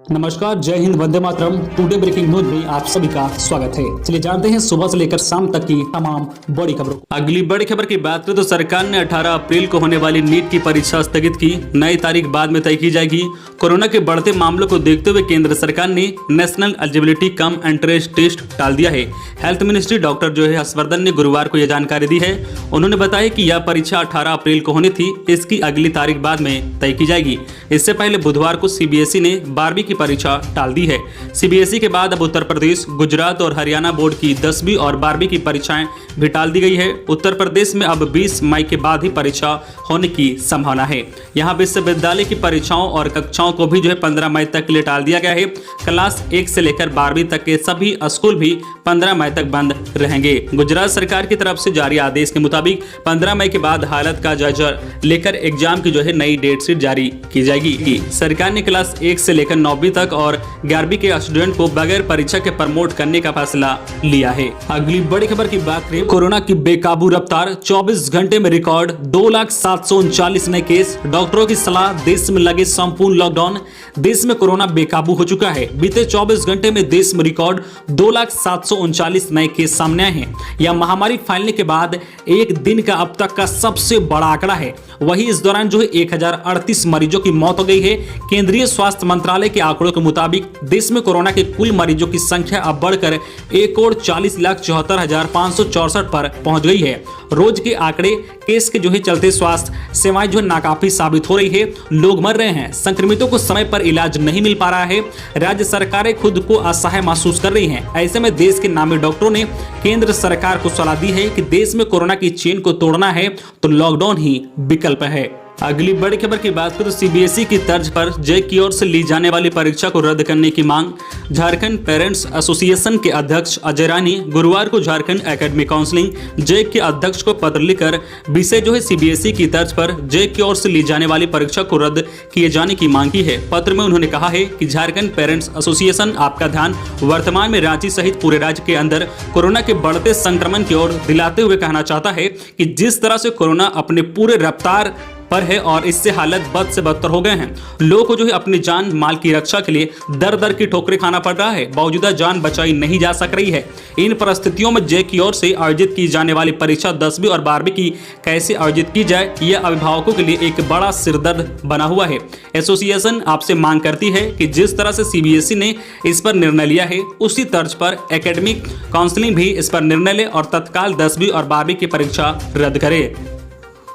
नमस्कार, जय Hind, Vande Mataram. Today breaking news में आप सभी का स्वागत है। चलिए जानते हैं सुबह से लेकर शाम तक की तमाम बड़ी खबरों को। अगली बड़ी खबर की बात करें तो सरकार ने 18 अप्रैल को होने वाली नीट की परीक्षा स्थगित की। नई तारीख बाद में तय की जाएगी। कोरोना के बढ़ते मामलों को देखते हुए केंद्र सरकार ने national eligibility cum entrance test टाल दिया है। हेल्थ मिनिस्ट्री डॉक्टर हर्षवर्धन ने गुरुवार को यह जानकारी दी है। उन्होंने बताया कि यह परीक्षा 18 अप्रैल को होनी थी। इसकी अगली तारीख बाद में तय की जाएगी। इससे पहले बुधवार को सीबीएसई ने 12वीं की परीक्षा टाल दी है। सीबीएसई के बाद अब उत्तर प्रदेश, गुजरात और हरियाणा बोर्ड की 10वीं और 12वीं की परीक्षाएं भी टाल दी गई है। उत्तर प्रदेश में अब 20 मई के बाद ही परीक्षा होने की संभावना है। यहाँ विश्वविद्यालय की परीक्षाओं और कक्षाओं को भी 15 मई तक के लिए टाल दिया गया है। क्लास 1 से लेकर 12वीं तक के सभी स्कूल भी 15 मई तक बंद रहेंगे। गुजरात सरकार की तरफ से जारी आदेश के मुताबिक 15 मई के बाद हालत का जायजा लेकर एग्जाम की नई डेट शीट जारी की जाएगी। सरकार ने क्लास 1 से लेकर 9वीं तक और 11वीं के स्टूडेंट को बगैर परीक्षा के प्रमोट करने का फैसला लिया है। अगली बड़ी खबर की बात करें, कोरोना की बेकाबू रफ्तार, 24 घंटे में रिकॉर्ड 2,739 नए केस। डॉक्टरों की सलाह, देश में लगे संपूर्ण लॉकडाउन। देश में कोरोना बेकाबू हो चुका है। बीते 24 घंटे में देश में रिकॉर्ड 2,739 नए केस सामने आए हैं। यह महामारी फैलने के बाद एक दिन का अब तक का सबसे बड़ा आंकड़ा है। वहीं इस दौरान 1038 मरीजों की मौत हो गई है। केंद्रीय स्वास्थ्य मंत्रालय के आंकड़ों के मुताबिक देश में कोरोना के कुल मरीजों की संख्या अब बढ़कर 1,40,74,564 पर पहुंच गई है। रोज के आंकड़े केस के चलते स्वास्थ्य सेवाएं नाकाफी साबित हो रही है। लोग मर रहे हैं। संक्रमितों को समय पर इलाज नहीं मिल पा रहा है। राज्य सरकारें खुद को असहाय महसूस कर रही हैं। ऐसे में देश के नामी डॉक्टरों ने केंद्र सरकार को सलाह दी है कि देश में कोरोना की चेन को तोड़ना है तो लॉकडाउन ही विकल्प है। अगली बड़ी खबर की बात करें तो सीबीएसई की तर्ज पर जेईई की ओर से ली जाने वाली परीक्षा को रद्द करने की मांग। झारखंड पेरेंट्स एसोसिएशन के अध्यक्ष अजय रानी गुरुवार को झारखंड एकेडमिक काउंसिलिंग जेईई के अध्यक्ष को पत्र लिखकर विषय सीबीएसई की तर्ज पर जेईई की ओर से ली जाने वाली परीक्षा को रद्द किए जाने की मांग की है। पत्र में उन्होंने कहा है कि झारखंड पेरेंट्स एसोसिएशन आपका ध्यान वर्तमान में रांची सहित पूरे राज्य के अंदर कोरोना के बढ़ते संक्रमण की ओर दिलाते हुए कहना चाहता है कि जिस तरह से कोरोना अपने पूरे रफ्तार पर है और इससे हालत बद से बदतर हो गए हैं। लोगों को अपनी जान माल की रक्षा के लिए दर दर की ठोकरें खाना पड़ रहा है। बावजूद जान बचाई नहीं जा सक रही है। इन परिस्थितियों में जेईई की ओर से आयोजित की जाने वाली परीक्षा 10वीं और 12वीं की कैसे आयोजित की जाए, यह अभिभावकों के लिए एक बड़ा सिरदर्द बना हुआ है। एसोसिएशन आपसे मांग करती है कि जिस तरह से सीबीएसई ने इस पर निर्णय लिया है उसी तर्ज पर एकेडमिक काउंसिलिंग भी इस पर निर्णय ले और तत्काल 10वीं और 12वीं की परीक्षा रद्द करे।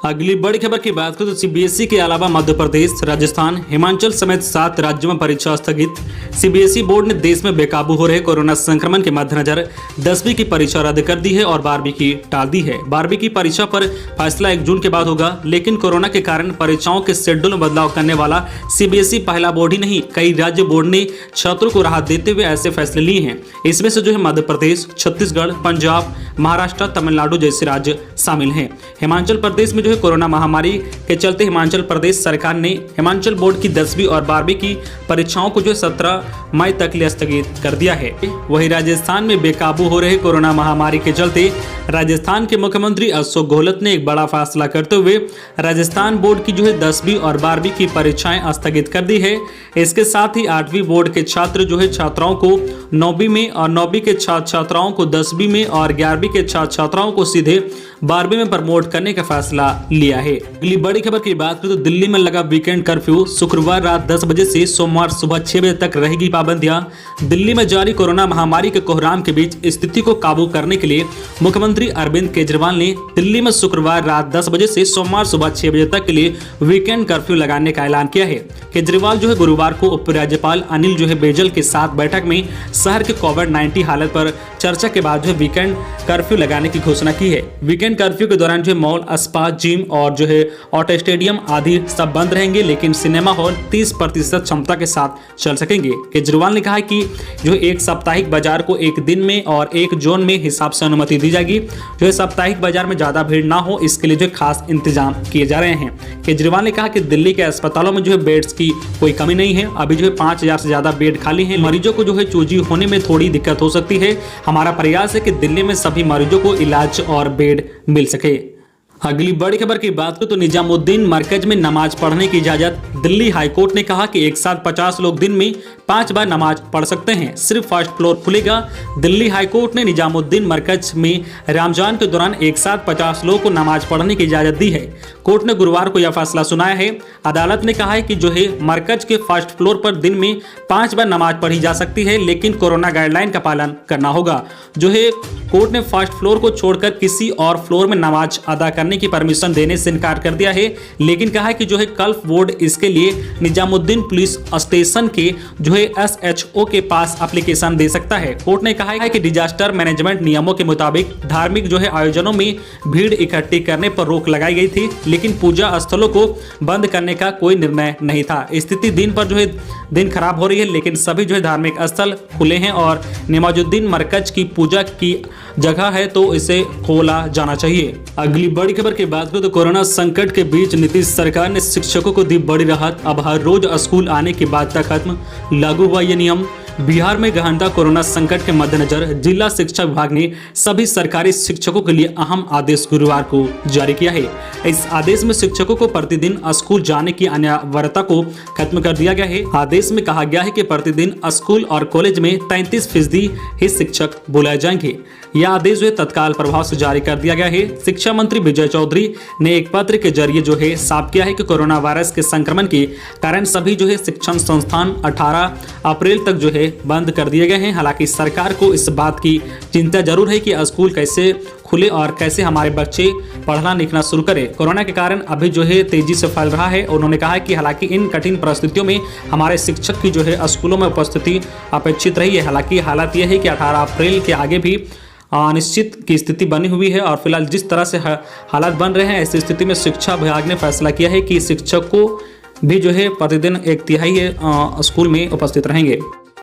अगली बड़ी खबर की बात करें तो सीबीएसई के अलावा मध्य प्रदेश, राजस्थान, हिमाचल समेत 7 राज्यों में परीक्षा स्थगित। सीबीएसई बोर्ड ने देश में बेकाबू हो रहे कोरोना संक्रमण के मद्देनजर 10वीं की परीक्षा रद्द कर दी है और 12वीं की टाल दी है। 12वीं की परीक्षा पर फैसला 1 जून के बाद होगा, लेकिन कोरोना के कारण परीक्षाओं के शेड्यूल में बदलाव करने वाला सीबीएसई पहला बोर्ड ही नहीं, कई राज्य बोर्ड ने छात्रों को राहत देते हुए ऐसे फैसले लिए हैं। इसमें से मध्य प्रदेश, छत्तीसगढ़, पंजाब, महाराष्ट्र, तमिलनाडु जैसे राज्य शामिल हैं। हिमाचल प्रदेश में कोरोना महामारी के चलते हिमाचल प्रदेश सरकार ने हिमाचल बोर्ड की 10वीं और 12वीं की परीक्षाओं को 17 मई तक लिए स्थगित कर दिया है। वहीं राजस्थान में बेकाबू हो रहे कोरोना महामारी के चलते राजस्थान के मुख्यमंत्री अशोक गहलोत ने एक बड़ा फैसला करते हुए राजस्थान बोर्ड की 10वीं और 12वीं की परीक्षाएं स्थगित कर दी है। इसके साथ ही 8वीं बोर्ड के छात्र छात्राओं को 9वीं में और 9वीं के छात्राओं को 10वीं में और 11वीं के छात्राओं को सीधे 12वीं में प्रमोट करने का फैसला लिया है। अगली बड़ी खबर की बात करें तो दिल्ली में लगा वीकेंड कर्फ्यू। शुक्रवार रात 10 बजे से सोमवार सुबह 6 बजे तक रहेगी पाबंदियां। दिल्ली में जारी कोरोना महामारी के कोहराम के बीच स्थिति को काबू करने के लिए मुख्यमंत्री अरविंद केजरीवाल ने दिल्ली में शुक्रवार रात 10 बजे से सोमवार सुबह 6 बजे तक के लिए वीकेंड कर्फ्यू लगाने का ऐलान किया है। केजरीवाल गुरुवार को उपराज्यपाल अनिल बैजल के साथ बैठक में शहर के कोविड-19 हालत पर चर्चा के बाद वीकेंड कर्फ्यू लगाने की घोषणा की है। वीकेंड कर्फ्यू के दौरान मॉल, स्पा, जिम और ऑटो स्टेडियम आदि सब बंद रहेंगे, लेकिन सिनेमा हॉल 30% क्षमता के साथ चल सकेंगे। केजरीवाल ने कहा कि एक साप्ताहिक बाजार को एक दिन में और एक जोन में हिसाब से अनुमति दी जाएगी। साप्ताहिक बाजार में ज्यादा भीड़ ना हो, इसके लिए खास इंतजाम किए जा रहे हैं। केजरीवाल ने कहा कि दिल्ली के अस्पतालों में बेड्स की कोई कमी नहीं है। अभी 5000 से ज्यादा बेड खाली हैं। मरीजों को चूजी होने में थोड़ी दिक्कत हो सकती है। हमारा प्रयास है कि दिल्ली में सभी मरीजों को इलाज और बेड मिल सके। अगली बड़ी खबर की बात करें तो निजामुद्दीन मरकज में नमाज पढ़ने की इजाजत। दिल्ली हाईकोर्ट ने कहा कि एक साथ 50 लोग दिन में 5 बार नमाज पढ़ सकते हैं, सिर्फ फर्स्ट फ्लोर खुलेगा। दिल्ली हाईकोर्ट ने निजामुद्दीन मरकज में रमजान के दौरान एक साथ 50 लोगों को नमाज पढ़ने की इजाजत दी है। कोर्ट ने गुरुवार को यह फैसला सुनाया है। अदालत ने कहा है कि जो है मरकज के फर्स्ट फ्लोर पर दिन में 5 बार नमाज पढ़ी जा सकती है, लेकिन कोरोना गाइडलाइन का पालन करना होगा। जो है कोर्ट ने फर्स्ट फ्लोर को छोड़कर किसी और फ्लोर में नमाज अदा करने की परमिशन देने से इनकार कर दिया है, लेकिन कहा है कि जो है कल्फ बोर्ड इसके लिए निजामुद्दीन पुलिस स्टेशन के जो है SHO के पास एप्लीकेशन दे सकता है। कोर्ट ने कहा है कि डिजास्टर मैनेजमेंट नियमों के मुताबिक धार्मिक जो है आयोजनों में भीड़ इकट्ठी करने पर रोक लगाई गई थी, लेकिन पूजा स्थलों को बंद करने का कोई निर्णय नहीं था। स्थिति दिन पर जो है दिन खराब हो रही है, लेकिन सभी जो है धार्मिक स्थल खुले हैं और निजामुद्दीन मरकज की पूजा की जगह है तो इसे खोला जाना चाहिए। अगली बड़ी खबर की बात करें तो कोरोना संकट के बीच नीतीश सरकार ने शिक्षकों को दी बड़ी राहत। अब हर रोज स्कूल आने की बात तक खत्म, लागू हुआ ये नियम। बिहार में गहनता कोरोना संकट के मद्देनजर जिला शिक्षा विभाग ने सभी सरकारी शिक्षकों के लिए अहम आदेश गुरुवार को जारी किया है। इस आदेश में शिक्षकों को प्रतिदिन स्कूल जाने की अनिवार्यता को खत्म कर दिया गया है। आदेश में कहा गया है कि प्रतिदिन स्कूल और कॉलेज में 33% ही शिक्षक बुलाए जाएंगे। यह आदेश जो है तत्काल प्रभाव से जारी कर दिया गया है। शिक्षा मंत्री विजय चौधरी ने एक पत्र के जरिए जो है साफ किया है कि कोरोना वायरस के संक्रमण के कारण सभी जो है शिक्षण संस्थान 18 अप्रैल तक जो है बंद कर दिए गए हैं। हालांकि सरकार को इस बात की चिंता जरूर है कि स्कूल कैसे खुले और कैसे हमारे बच्चे पढ़ना लिखना शुरू करें। कोरोना के कारण अभी जो है तेजी से फैल रहा है। उन्होंने कहा है कि हालांकि इन कठिन परिस्थितियों में हमारे शिक्षक की जो है स्कूलों में उपस्थिति अपेक्षित रही है। हालांकि हालत यह है कि 18 अप्रैल के आगे भी अनिश्चित की स्थिति बनी हुई है और फिलहाल जिस तरह से हालात बन रहे हैं ऐसी स्थिति में शिक्षा विभाग ने फैसला किया है कि शिक्षक को भी जो है प्रतिदिन 1/3 स्कूल में उपस्थित रहेंगे।